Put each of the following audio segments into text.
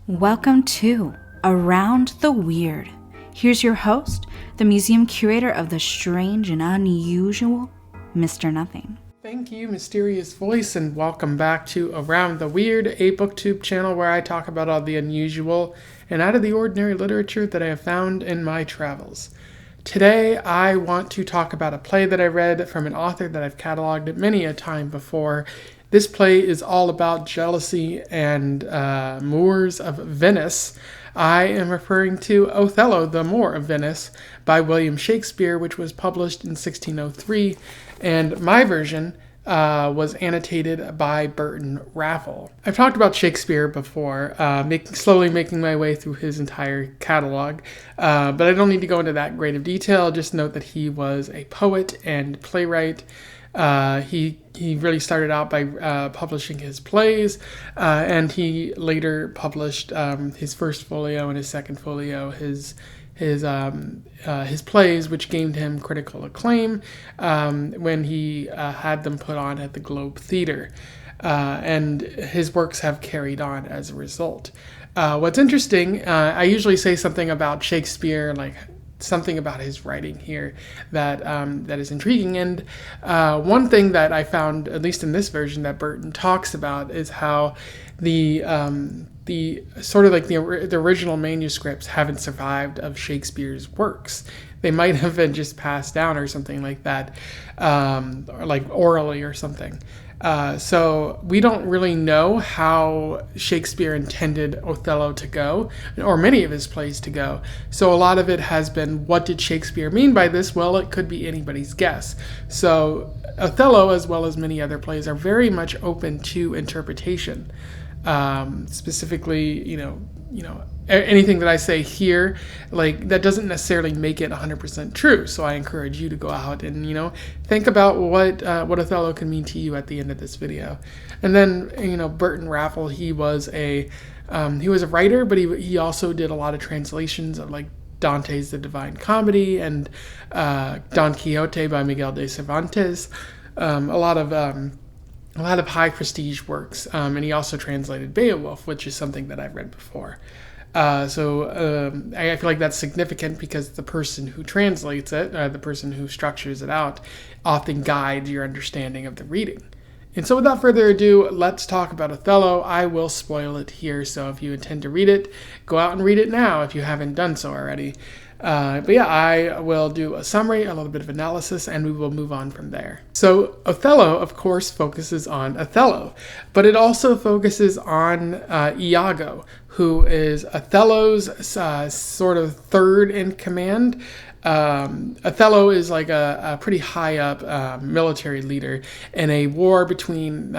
Welcome to Around the Weird. Here's your host, the museum curator of the strange and unusual, Mr. Nothing. Thank you, mysterious voice, and welcome back to Around the Weird, a booktube channel where I talk about all the unusual and out of the ordinary literature that I have found in my travels. Today, I want to talk about a play that I read from an author that I've cataloged many a time before. This play is all about jealousy and Moors of Venice. I am referring to Othello, the Moor of Venice, by William Shakespeare, which was published in 1603, and my version was annotated by Burton Raffel. I've talked about Shakespeare before, slowly making my way through his entire catalog, but I don't need to go into that great of detail. Just note that he was a poet and playwright. He really started out by publishing his plays, and he later published his first folio and his second folio, his plays, which gained him critical acclaim when he had them put on at the Globe Theatre, and his works have carried on as a result. What's interesting, I usually say something about Shakespeare, like something about his writing here that is intriguing. And one thing that I found, at least in this version, that Burton talks about is how the sort of like the original manuscripts haven't survived of Shakespeare's works. They might have been just passed down or something like that, or like orally or something. So we don't really know how Shakespeare intended Othello to go, or many of his plays to go. So a lot of it has been, what did Shakespeare mean by this? Well, it could be anybody's guess. So Othello, as well as many other plays, are very much open to interpretation. Specifically, anything that I say here, like, that doesn't necessarily make it 100% true. So I encourage you to go out and, think about what Othello can mean to you at the end of this video. And then, Burton Raffel, he was a writer, but he also did a lot of translations of, like, Dante's The Divine Comedy and Don Quixote by Miguel de Cervantes. A lot of high prestige works, and he also translated Beowulf, which is something that I've read before. So I feel like that's significant because the person who translates it, the person who structures it out, often guides your understanding of the reading. And so without further ado, let's talk about Othello. I will spoil it here, so if you intend to read it, go out and read it now if you haven't done so already. But yeah, I will do a summary, a little bit of analysis, and we will move on from there. So Othello, of course, focuses on Othello, but it also focuses on Iago, who is Othello's sort of third in command. Othello is like a pretty high up military leader in a war between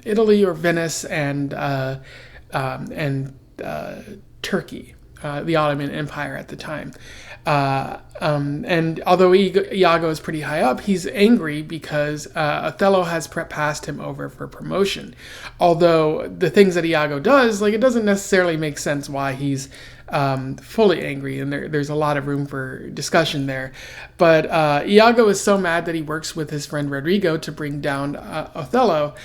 Italy or Venice and Turkey, the Ottoman Empire at the time. And although Iago is pretty high up, he's angry because Othello has passed him over for promotion. Although the things that Iago does, like, it doesn't necessarily make sense why he's fully angry, and there's a lot of room for discussion there. But Iago is so mad that he works with his friend Rodrigo to bring down Othello.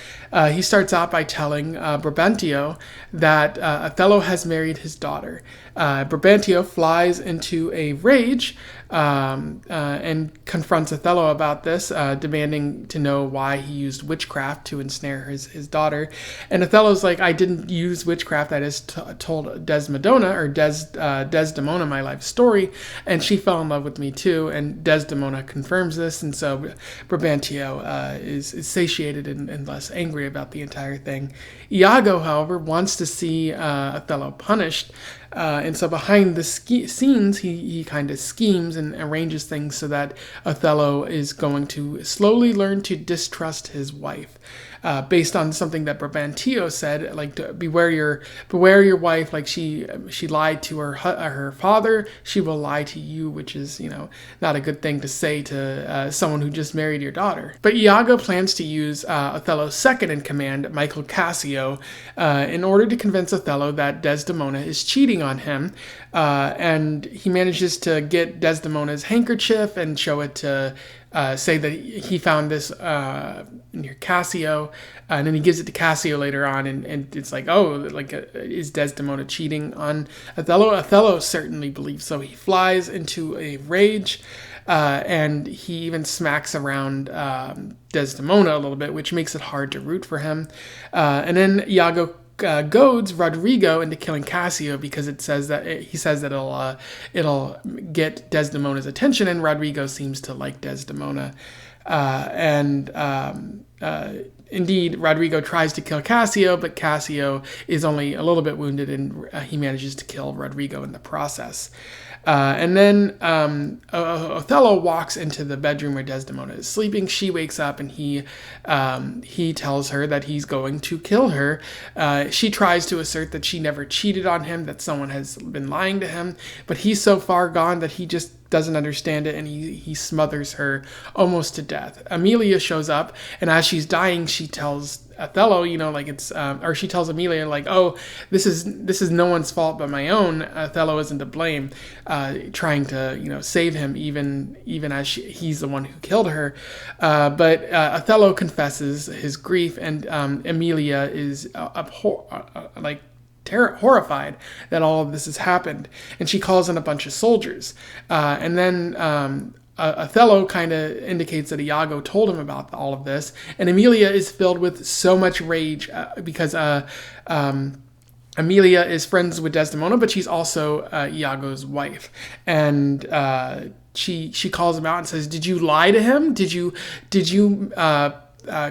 He starts out by telling Brabantio that Othello has married his daughter. Brabantio flies into a rage and confronts Othello about this, demanding to know why he used witchcraft to ensnare his daughter. And Othello's like, I didn't use witchcraft, I just told Desdemona my life story, and she fell in love with me too, and Desdemona confirms this, and so Brabantio is satiated and less angry about the entire thing. Iago, however, wants to see Othello punished, and so behind the scenes, he kind of schemes and arranges things so that Othello is going to slowly learn to distrust his wife. Based on something that Brabantio said, like, beware your wife, like she lied to her father, she will lie to you, which is, not a good thing to say to someone who just married your daughter. But Iago plans to use Othello's second in command, Michael Cassio, in order to convince Othello that Desdemona is cheating cheating on him, and he manages to get Desdemona's handkerchief and show it to say that he found this near Cassio, and then he gives it to Cassio later on, and it's like, oh, like, is Desdemona cheating on Othello? Othello certainly believes so. He flies into a rage, and he even smacks around Desdemona a little bit, which makes it hard to root for him. And then Iago goads Rodrigo into killing Cassio because he says that it'll get Desdemona's attention, and Rodrigo seems to like Desdemona. Indeed, Rodrigo tries to kill Cassio, but Cassio is only a little bit wounded, and he manages to kill Rodrigo in the process. And then Othello walks into the bedroom where Desdemona is sleeping. She wakes up, and he tells her that he's going to kill her. She tries to assert that she never cheated on him, that someone has been lying to him, but he's so far gone that he just doesn't understand it, and he smothers her almost to death. Emilia shows up, and as she's dying, she tells Othello, or she tells Emilia, like, oh, this is no one's fault but my own. Othello isn't to blame, trying to, save him, even as he's the one who killed her. But Othello confesses his grief, and Emilia is horrified that all of this has happened, and she calls in a bunch of soldiers, and then Othello kind of indicates that Iago told him about all of this, and Emilia is filled with so much rage because Emilia is friends with Desdemona, but she's also Iago's wife, and she calls him out and says, "Did you lie to him? Did you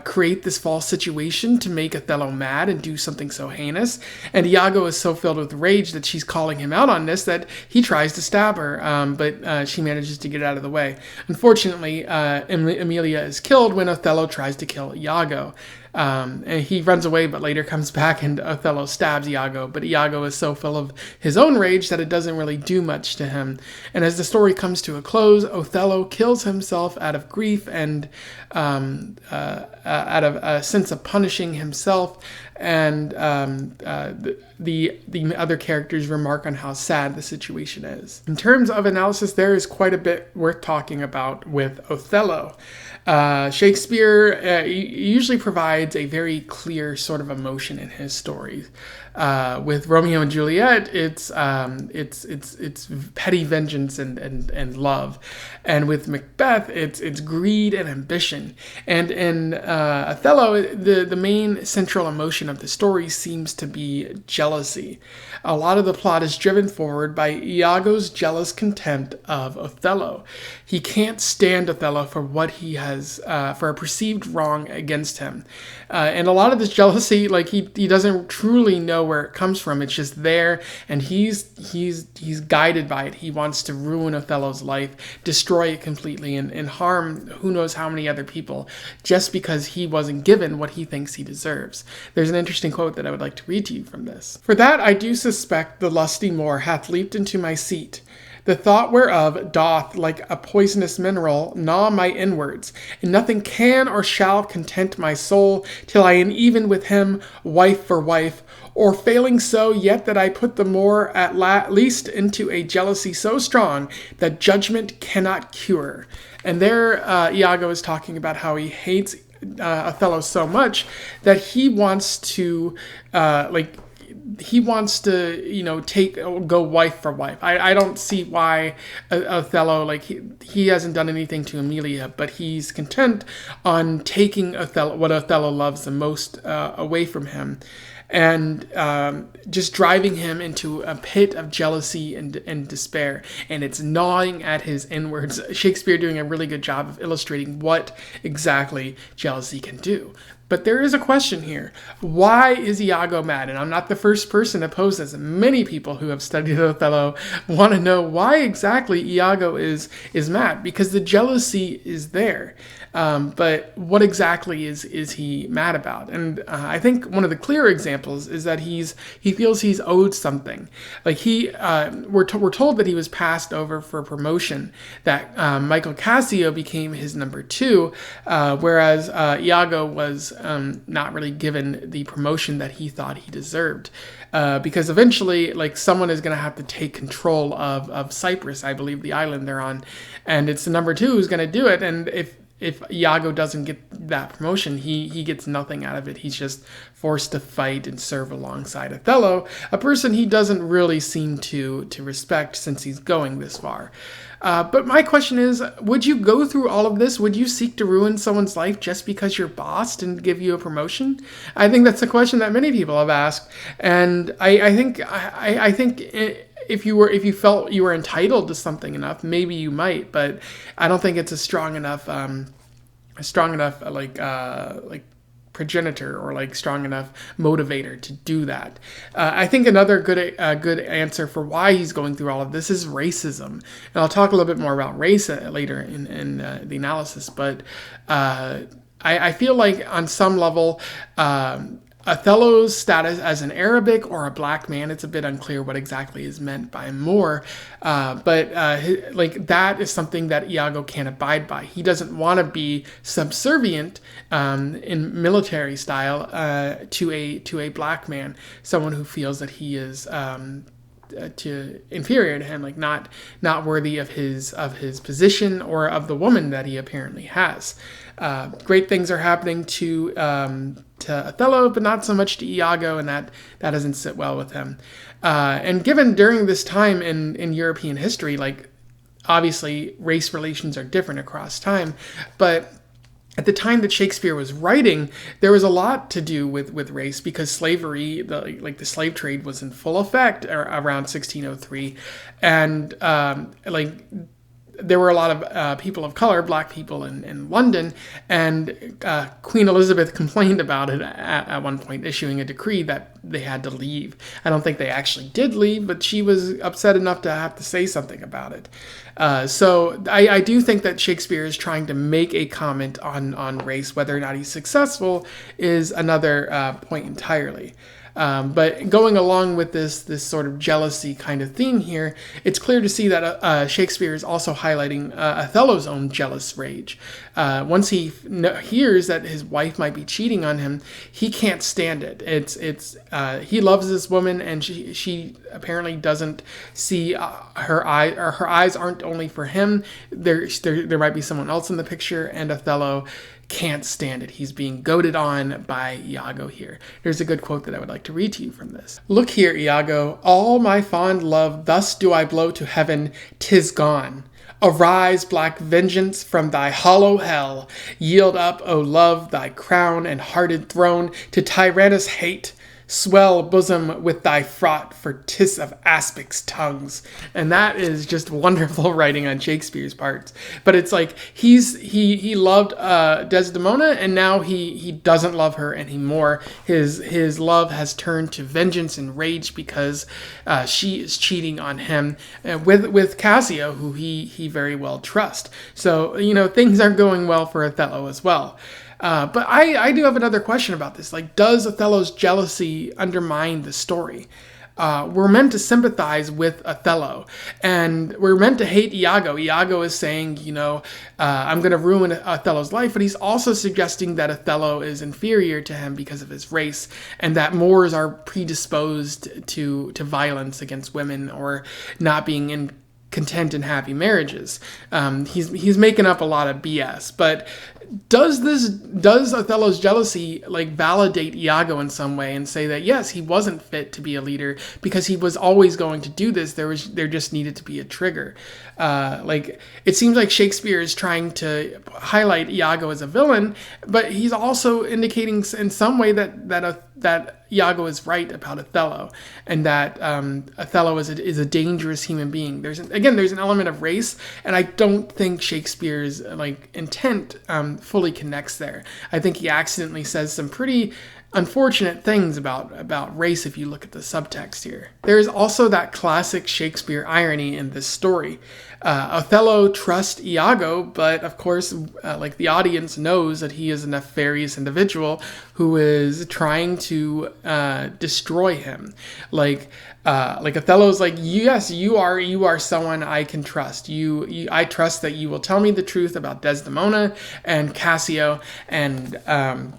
create this false situation to make Othello mad and do something so heinous?" And Iago is so filled with rage that she's calling him out on this that he tries to stab her, but she manages to get out of the way. Unfortunately, Emilia is killed when Othello tries to kill Iago. And he runs away, but later comes back, and Othello stabs Iago. But Iago is so full of his own rage that it doesn't really do much to him. And as the story comes to a close, Othello kills himself out of grief and out of a sense of punishing himself. And the other characters remark on how sad the situation is. In terms of analysis, there is quite a bit worth talking about with Othello. Shakespeare usually provides a very clear sort of emotion in his stories. With Romeo and Juliet, it's petty vengeance and love, and with Macbeth, it's greed and ambition. And in Othello, the main central emotion of the story seems to be jealousy. A lot of the plot is driven forward by Iago's jealous contempt of Othello. He can't stand Othello for what he has, for a perceived wrong against him. And a lot of this jealousy, like he doesn't truly know where it comes from. It's just there, and he's guided by it. He wants to ruin Othello's life, destroy it completely, and harm who knows how many other people, just because he wasn't given what he thinks he deserves. There's an interesting quote that I would like to read to you from this. "For that I do suspect the lusty Moor hath leaped into my seat, the thought whereof doth, like a poisonous mineral, gnaw my inwards, and nothing can or shall content my soul, till I am even with him, wife for wife, or failing so, yet that I put the Moor at least into a jealousy so strong that judgment cannot cure." And there Iago is talking about how he hates Othello so much that he wants to go wife for wife. I don't see why Othello, he hasn't done anything to Emilia, but he's content on taking what Othello loves the most away from him, and just driving him into a pit of jealousy and despair, and it's gnawing at his inwards. Shakespeare doing a really good job of illustrating what exactly jealousy can do. But there is a question here. Why is Iago mad? And I'm not the first person to pose this. Many people who have studied Othello want to know why exactly Iago is mad, because the jealousy is there. But what exactly is he mad about? And I think one of the clear examples is that he feels he's owed something. Like we're told that he was passed over for promotion, that Michael Cassio became his number 2, whereas Iago was not really given the promotion that he thought he deserved. Because eventually, like, someone is going to have to take control of Cyprus, I believe, the island they're on, and it's the number 2 who's going to do it. And if Iago doesn't get that promotion, he gets nothing out of it. He's just forced to fight and serve alongside Othello, a person he doesn't really seem to respect since he's going this far. But my question is, would you go through all of this? Would you seek to ruin someone's life just because your boss didn't give you a promotion? I think that's a question that many people have asked, and I think if you felt you were entitled to something enough, maybe you might, but I don't think it's a strong enough progenitor or like strong enough motivator to do that. I think another good answer for why he's going through all of this is racism, and I'll talk a little bit more about race later in the analysis. But I feel like on some level, Othello's status as an Arabic or a black man, it's a bit unclear what exactly is meant by Moor, but that is something that Iago can't abide by. He doesn't want to be subservient in military style to a black man, someone who feels that he is inferior to him, like not worthy of his position or of the woman that he apparently has. Great things are happening to Othello, but not so much to Iago, and that doesn't sit well with him. And given during this time in European history, like, obviously race relations are different across time, but at the time that Shakespeare was writing, there was a lot to do with race, because slavery, the slave trade, was in full effect around 1603, and there were a lot of people of color, black people in London, and Queen Elizabeth complained about it at one point, issuing a decree that they had to leave. I don't think they actually did leave, but she was upset enough to have to say something about it. So I do think that Shakespeare is trying to make a comment on race. Whether or not he's successful is another point entirely. But going along with this sort of jealousy kind of theme here, it's clear to see that Shakespeare is also highlighting Othello's own jealous rage. Once he hears that his wife might be cheating on him, he can't stand it. He loves this woman, and she apparently doesn't see her eyes aren't only for him. There might be someone else in the picture, and Othello can't stand it. He's being goaded on by Iago here. There's a good quote that I would like to read to you from this. "Look here, Iago, all my fond love, thus do I blow to heaven, 'tis gone. Arise, black vengeance, from thy hollow hell. Yield up, O love, thy crown and hearted throne to tyrannous hate. Swell bosom with thy fraught, for 'tis of aspics tongues." And that is just wonderful writing on Shakespeare's part. But it's like he loved Desdemona, and now he doesn't love her anymore. His love has turned to vengeance and rage because she is cheating on him with Cassio, who he very well trusts. So things aren't going well for Othello as well. But I do have another question about this. Like, does Othello's jealousy undermine the story? We're meant to sympathize with Othello, and we're meant to hate Iago. Iago is saying, I'm going to ruin Othello's life, but he's also suggesting that Othello is inferior to him because of his race, and that Moors are predisposed to violence against women or not being in content and happy marriages. He's making up a lot of BS, but does Othello's jealousy validate Iago in some way and say that yes, he wasn't fit to be a leader because he was always going to do this? There just needed to be a trigger. It seems like Shakespeare is trying to highlight Iago as a villain, but he's also indicating in some way that Iago is right about Othello, and that Othello is a dangerous human being. There's an element of race, and I don't think Shakespeare's intent fully connects there. I think he accidentally says some pretty unfortunate things about race if you look at the subtext here. There is also that classic Shakespeare irony in this story. Othello trusts Iago, but of course, the audience knows that he is a nefarious individual who is trying to destroy him. like Othello's like, yes, you are someone I can trust. I trust that you will tell me the truth about Desdemona and Cassio, and I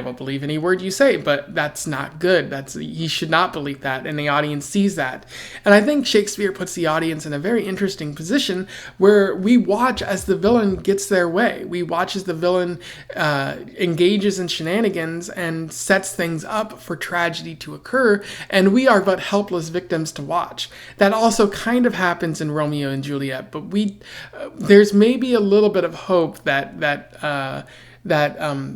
will believe any word you say. But that's not good. He should not believe that, and the audience sees that. And I think Shakespeare puts the audience in a very interesting position where we watch as the villain gets their way. We watch as the villain engages in shenanigans and sets things up for tragedy to occur, and we are but helpless victims to watch. That also kind of happens in Romeo and Juliet, but there's maybe a little bit of hope that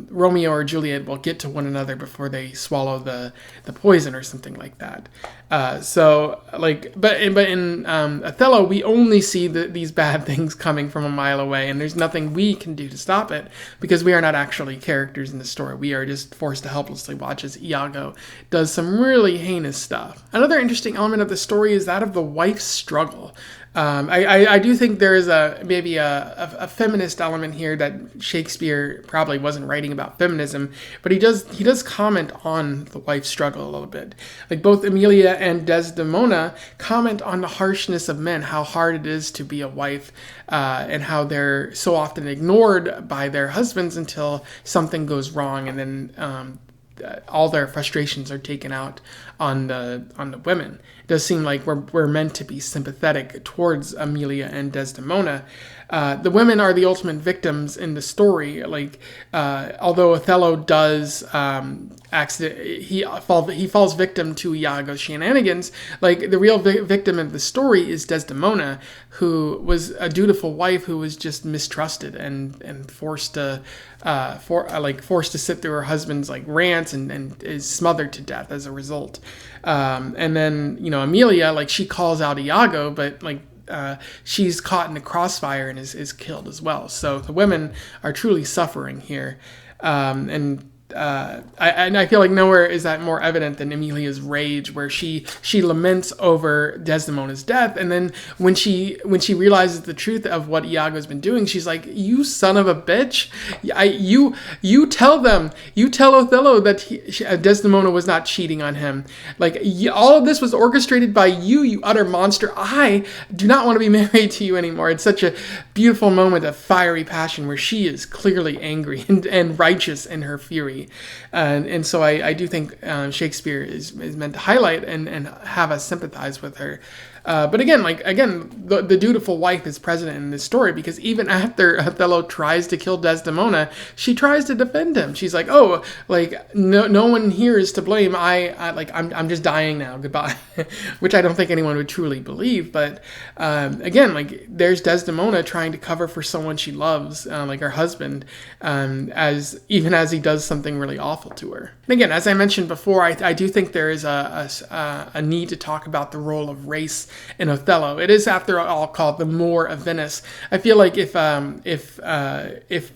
Romeo or Juliet will get to one another before they swallow the poison or something like that. But in Othello, we only see these bad things coming from a mile away, and there's nothing we can do to stop it because we are not actually characters in the story. We are just forced to helplessly watch as Iago does some really heinous stuff. Another interesting element of the story is that of the wife's struggle. I do think there is maybe a feminist element here that Shakespeare probably wasn't writing about feminism, but he does comment on the wife's struggle a little bit. Like both Emilia and Desdemona comment on the harshness of men, how hard it is to be a wife, and how they're so often ignored by their husbands until something goes wrong, and then all their frustrations are taken out on the women. It does seem like we're meant to be sympathetic towards Emilia and Desdemona. The women are the ultimate victims in the story. Although Othello does he falls victim to Iago's shenanigans, the real victim of the story is Desdemona, who was a dutiful wife who was just mistrusted and forced to sit through her husband's rants and is smothered to death as a result. And then Emilia, she calls out Iago, but she's caught in the crossfire and is killed as well. So the women are truly suffering here. I feel like nowhere is that more evident than Emilia's rage, where she laments over Desdemona's death, and then when she realizes the truth of what Iago's been doing, she's like, "You son of a bitch! You tell Othello that Desdemona was not cheating on him. All of this was orchestrated by you, you utter monster. I do not want to be married to you anymore." It's such a beautiful moment of fiery passion where she is clearly angry and righteous in her fury. And so I do think Shakespeare is meant to highlight and have us sympathize with her. But again, the dutiful wife is present in this story, because even after Othello tries to kill Desdemona, she tries to defend him. She's like, "Oh, no one here is to blame. I'm just dying now. Goodbye," which I don't think anyone would truly believe. But again, there's Desdemona trying to cover for someone she loves, her husband, as he does something really awful to her. And again, as I mentioned before, I do think there is a need to talk about the role of race in Othello. It is, after all, called the Moor of Venice. I feel like if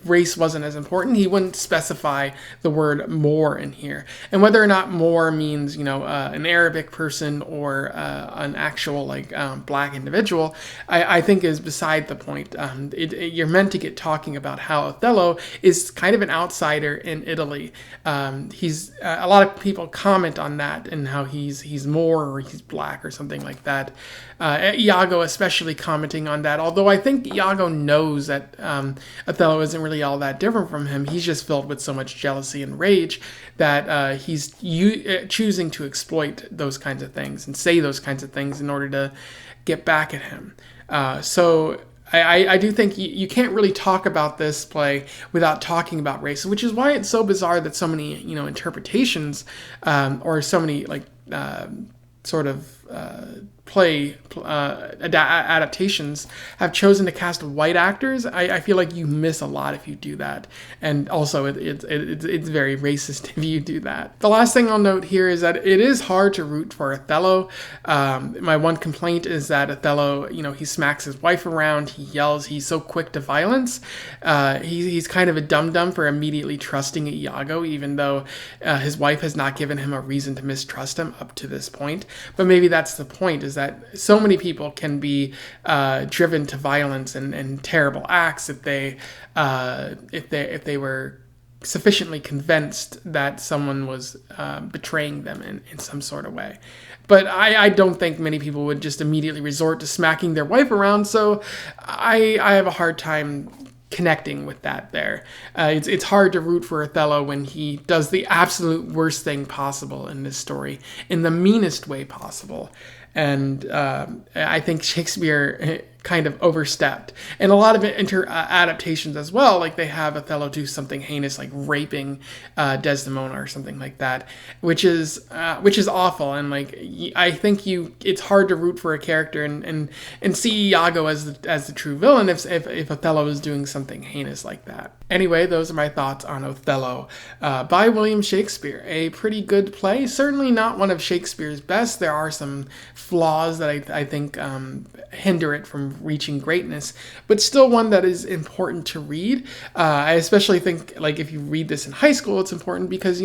race wasn't as important, he wouldn't specify the word Moor in here. And whether or not Moor means an Arabic person or an actual black individual, I think is beside the point. You're meant to get talking about how Othello is kind of an outsider in Italy. He's a lot of people comment on that and how he's Moor or he's black or something like that. Iago especially commenting on that, although I think Iago knows that Othello isn't really all that different from him. He's just filled with so much jealousy and rage that he's choosing to exploit those kinds of things and say those kinds of things in order to get back at him. So I do think you can't really talk about this play without talking about race, which is why it's so bizarre that so many interpretations or so many play adaptations have chosen to cast white actors. I feel like you miss a lot if you do that, and also it's very racist if you do that. The last thing I'll note here is that it is hard to root for Othello. My one complaint is that Othello, he smacks his wife around, he yells, he's so quick to violence. He's kind of a dum-dum for immediately trusting Iago, even though his wife has not given him a reason to mistrust him up to this point. But maybe that's the point, is that so many people can be driven to violence and terrible acts if they were sufficiently convinced that someone was betraying them in some sort of way. But I don't think many people would just immediately resort to smacking their wife around, so I have a hard time connecting with that there. It's hard to root for Othello when he does the absolute worst thing possible in this story, in the meanest way possible. And I think Shakespeare kind of overstepped. And a lot of adaptations as well, like they have Othello do something heinous, like raping Desdemona or something like that, which is awful. And like I think it's hard to root for a character and see Iago as the true villain if Othello is doing something heinous like that. Anyway, those are my thoughts on Othello by William Shakespeare. A pretty good play, certainly not one of Shakespeare's best. There are some flaws that I think hinder it from reaching greatness, but still one that is important to read. I especially think, like, if you read this in high school, it's important because,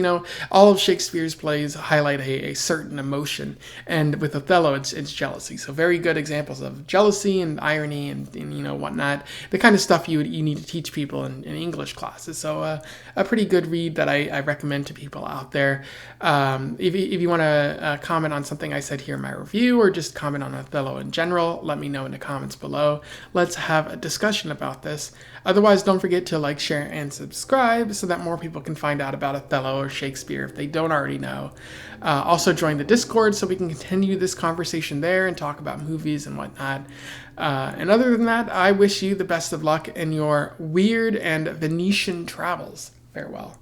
all of Shakespeare's plays highlight a certain emotion, and with Othello, it's jealousy. So very good examples of jealousy and irony and whatnot, the kind of stuff you need to teach people in English classes. So a pretty good read that I recommend to people out there. If you want to comment on something I said here in my review, or just comment on Othello in general, let me know in the comments below. Let's have a discussion about this. Otherwise, don't forget to like, share, and subscribe so that more people can find out about Othello or Shakespeare if they don't already know. Also join the Discord so we can continue this conversation there and talk about movies and whatnot. And other than that, I wish you the best of luck in your weird and Venetian travels. Farewell.